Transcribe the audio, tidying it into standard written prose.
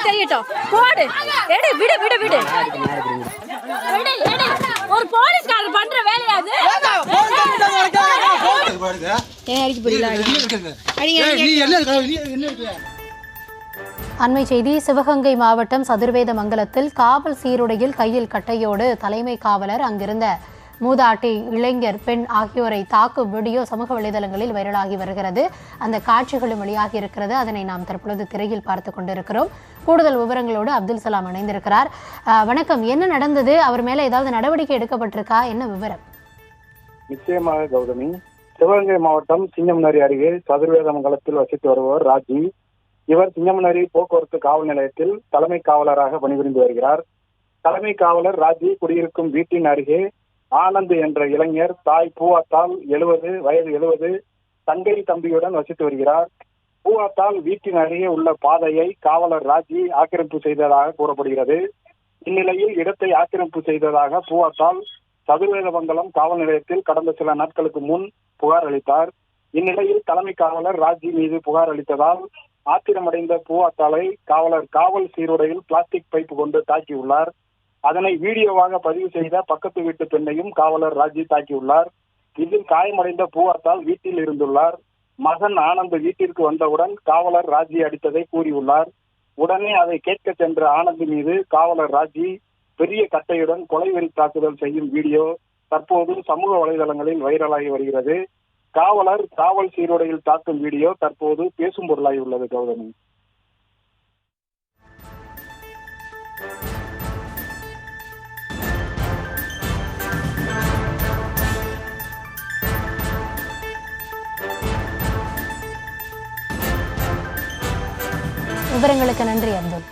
தெரியட்டும் போடு எடு விடு விடு விடு ஒரு போலீஸ்காரர் பண்ற வேலையாது. அண்மை செய்தி. சிவகங்கை மாவட்டம் சதுர்வேதமங்கலத்தில் காவல் சீருடையில் கையில் கட்டையோடு தலைமை காவலர் அங்கிருந்த மூதாட்டி, இளைஞர், பெண் ஆகியோரை தாக்கும் வீடியோ சமூக வலைதளங்களில் வைரலாகி வருகிறது. அந்த காட்சிகளும் வெளியாகி இருக்கிறது. அதனை நாம் தற்பொழுது திரையில் பார்த்து கொண்டிருக்கிறோம். கூடுதல் விவரங்களோடு அப்துல் சலாம் இணைந்திருக்கிறார். வணக்கம், என்ன நடந்தது? அவர் மேல ஏதாவது நடவடிக்கை எடுக்கப்பட்டிருக்கா? என்ன விவரம்? நிச்சயமாக கௌதமி, சிவகங்கை மாவட்டம் சிங்கம்நரி அருகே சதுர்வேதமங்கலத்தில் வசித்து வருபவர் ராஜி. இவர் சிங்கம்நரி போக்குவரத்து காவல் நிலையத்தில் தலைமை காவலராக பணிபுரிந்து வருகிறார். தலைமை காவலர் ராஜி குடியிருக்கும் வீட்டின் அருகே ஆனந்த் என்ற இளைஞர் தாய் பூவாத்தால் 70 தங்கை தம்பியுடன் வசித்து வருகிறார். பூவாத்தால் வீட்டின் அருகே உள்ள பாதையை காவலர் ராஜி ஆக்கிரமிப்பு செய்ததாக கூறப்படுகிறது. இந்நிலையில் இடத்தை ஆக்கிரமிப்பு செய்ததாக பூவாத்தால் சதுர்வேதமங்கலம் காவல் நிலையத்தில் கடந்த சில நாட்களுக்கு முன் புகார் அளித்தார். இந்நிலையில் தலைமை காவலர் ராஜி மீது புகார் அளித்ததால் ஆத்திரமடைந்த பூவாத்தாலை காவல் சீருடையில் பிளாஸ்டிக் பைப்பு கொண்டு தாக்கியுள்ளார். அதனை வீடியோவாக பதிவு செய்த பக்கத்து வீட்டு பெண்ணையும் காவலர் ராஜி தாக்கியுள்ளார். இதில் காயமடைந்த பூவாத்தால் வீட்டில் இருந்துள்ளார். மகன் ஆனந்த் வீட்டிற்கு வந்தவுடன் காவலர் ராஜி அடித்ததை கூறியுள்ளார். உடனே அதை கேட்க சென்ற ஆனந்த் மீது காவலர் ராஜி பெரிய கட்டையுடன் கொலைவெறி தாக்குதல் செய்யும் வீடியோ தற்போது சமூக வலைதளங்களில் வைரலாகி வருகிறது. காவல் சீருடையில் தாக்கும் வீடியோ தற்போது பேசும் பொருளாகி உள்ளது. கௌதமி, விவரங்களுக்கு நன்றி அப்துல்.